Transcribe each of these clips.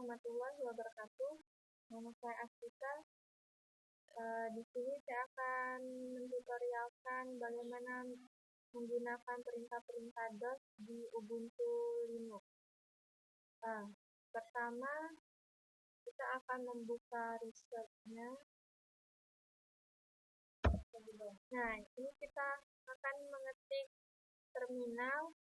warahmatullahi wabarakatuh. Nama saya Astika. Di sini saya akan mentutorialkan bagaimana menggunakan perintah-perintah DOS di Ubuntu Linux. Pertama, kita akan membuka research-nya. Nah, ini kita akan mengetik terminal.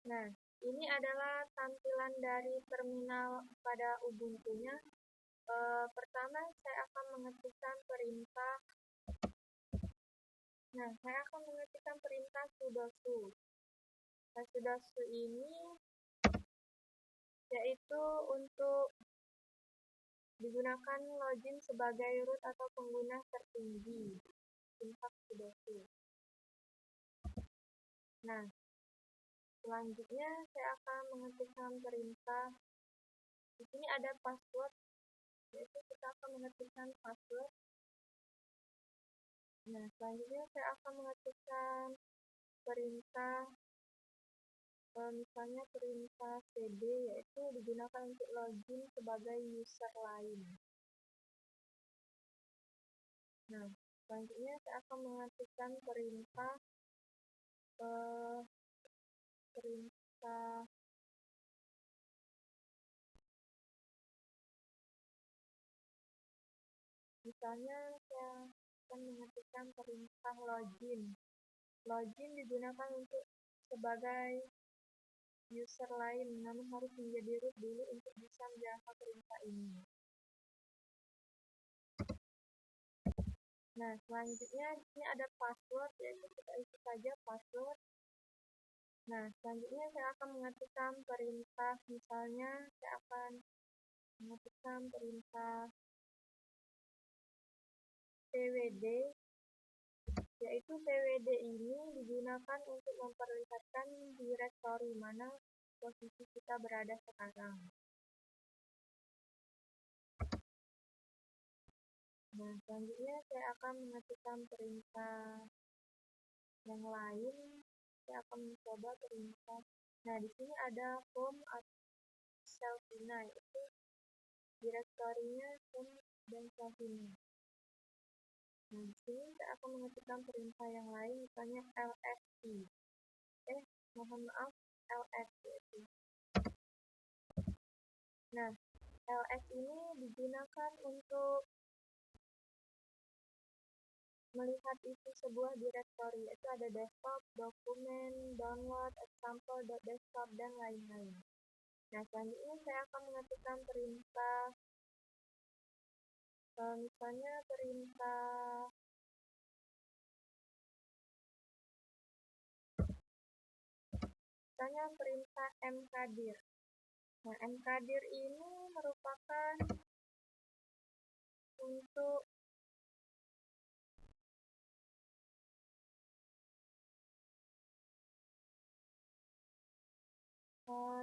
Nah, ini adalah tampilan dari terminal pada Ubuntu-nya. Pertama, saya akan mengetikkan perintah. Nah, saya akan mengetikkan perintah sudo su. Nah, sudo su ini yaitu untuk digunakan login sebagai root atau pengguna tertinggi. Perintah sudo su. Nah, selanjutnya saya akan mengetikkan perintah. Di sini ada password, yaitu kita akan mengetikkan password. Nah, selanjutnya saya akan mengetikkan perintah, misalnya perintah cd, yaitu digunakan untuk login sebagai user lain. Nah, selanjutnya saya akan mengetikkan perintah misalnya saya akan mengetikkan perintah login. Login digunakan untuk sebagai user lain, namun harus menjadi root dulu untuk bisa menjalankan perintah ini. Nah, selanjutnya ini ada password, yaitu kita isi saja password. Nah, selanjutnya saya akan mengetikkan perintah, misalnya saya akan mengetikkan perintah tvd, yaitu tvd ini digunakan untuk memperlihatkan direktori mana posisi kita berada sekarang. Nah, selanjutnya saya akan mengetikkan perintah yang lain. Saya akan mencoba perintah. Nah, di sini ada home atau Selvina, itu direktorinya home dan Selvina. Nah, di sini saya akan mengetikkan perintah yang lain, misalnya lsi. Mohon maaf, ls itu. Nah, ls ini digunakan untuk melihat isi sebuah direktori, yaitu ada desktop, dokumen, download, example.desktop, dan lain-lain. Nah, selanjutnya saya akan mengetikkan perintah, misalnya perintah mkdir. Nah, mkdir ini merupakan untuk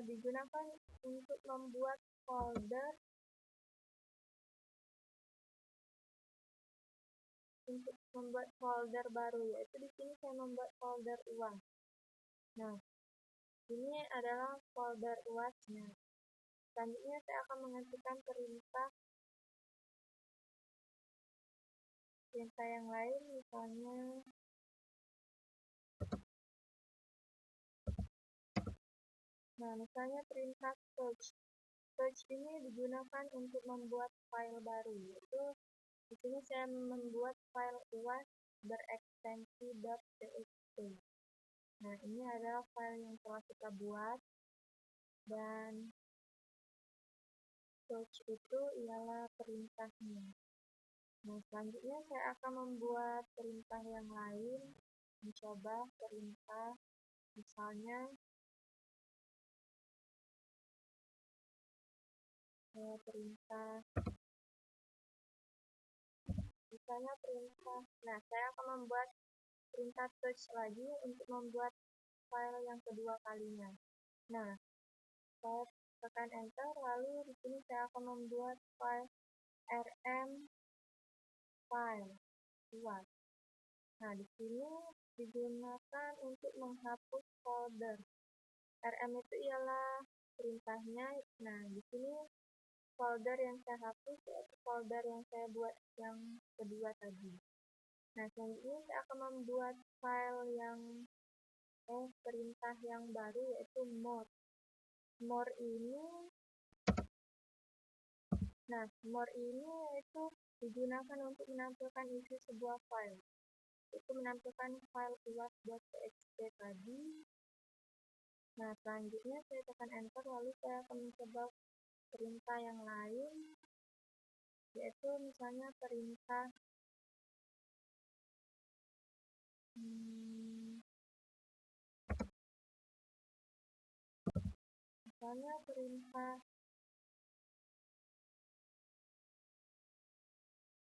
digunakan untuk membuat folder baru, yaitu di sini saya membuat folder uang. Nah, ini adalah folder uasnya. Selanjutnya saya akan mengetikkan perintah yang lain, misalnya perintah search. Search ini digunakan untuk membuat file baru, yaitu di sini saya membuat file uas berekstensi .txt. Nah, ini adalah file yang telah kita buat, dan search itu ialah perintahnya. Nah, selanjutnya saya akan membuat perintah yang lain, mencoba perintah, misalnya nah, saya akan membuat perintah search lagi untuk membuat file yang kedua kalinya. Nah, saya tekan enter, lalu di sini saya akan membuat file rm file uas. Nah, di sini digunakan untuk menghapus folder. RM itu ialah perintahnya. Nah, di sini folder yang saya hapus yaitu folder yang saya buat yang kedua tadi. Nah, selanjutnya saya akan membuat file yang perintah yang baru yaitu more. More ini yaitu digunakan untuk menampilkan isi sebuah file. Itu menampilkan file uas.txt tadi. Nah, selanjutnya saya tekan enter, lalu saya akan mencoba perintah yang lain, yaitu misalnya perintah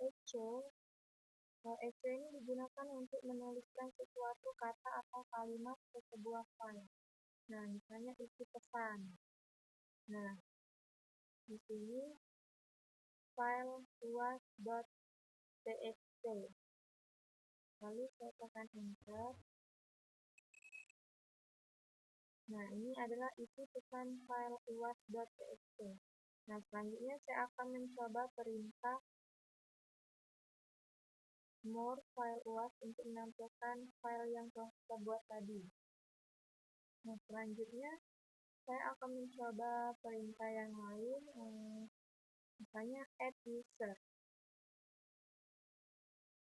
echo. Echo ini digunakan untuk menuliskan sesuatu kata atau kalimat ke sebuah file. Nah, misalnya isi pesan. Nah, di sini file uas.txt. Lalu saya tekan enter. Nah, ini adalah isi pesan file uas.txt. Nah, selanjutnya saya akan mencoba perintah more file uas untuk menampilkan file yang telah kita buat tadi. Nah, selanjutnya saya akan mencoba perintah yang lain, misalnya add user.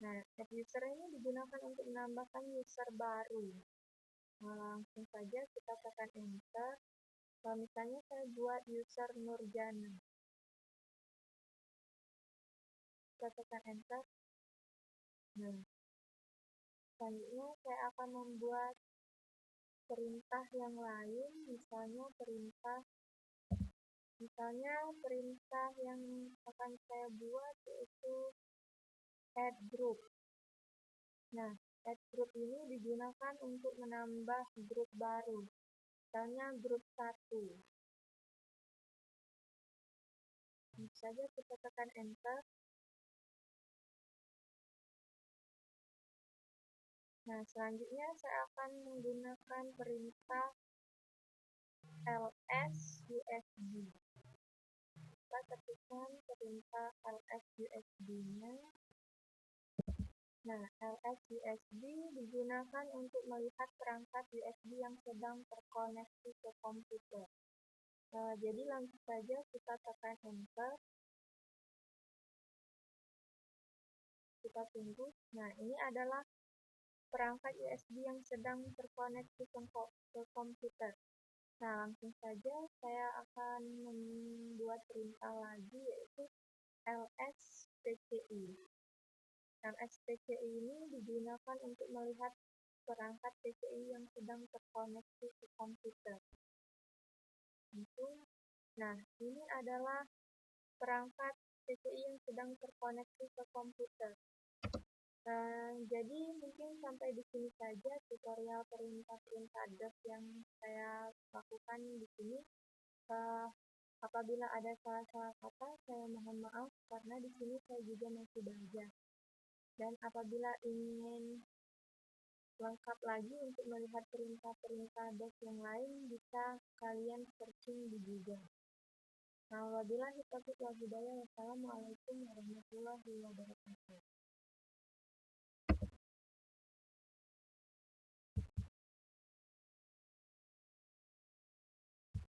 Nah, add user ini digunakan untuk menambahkan user baru. Nah, langsung saja kita tekan enter. Misalnya saya buat user Nurjana. Kita tekan enter. Nah, selanjutnya saya akan membuat perintah yang lain, misalnya perintah yang akan saya buat yaitu add group. Nah, add group ini digunakan untuk menambah grup baru, misalnya grup 1. Langsung saja kita tekan enter. Nah, selanjutnya saya akan menggunakan perintah ls_usb. Kita ketikkan perintah ls_usb-nya. Nah, ls_usb digunakan untuk melihat perangkat USB yang sedang terkoneksi ke komputer. Jadi langsung saja kita tekan enter. Kita tunggu. Nah, ini adalah perangkat USB yang sedang terkoneksi ke komputer. Nah, langsung saja saya akan membuat perintah lagi yaitu lspci. lspci ini digunakan untuk melihat perangkat PCI yang sedang terkoneksi ke komputer. Nah, ini adalah perangkat PCI yang sedang terkoneksi ke komputer. Jadi mungkin sampai di sini saja tutorial perintah-perintah DOS yang saya lakukan di sini. Apabila ada salah-salah kata, saya mohon maaf karena di sini saya juga masih belajar. Dan apabila ingin lengkap lagi untuk melihat perintah-perintah DOS yang lain, bisa kalian searching di Google. Nah, wabillahi taufiq wal hidayah. Wassalamualaikum warahmatullahi wabarakatuh.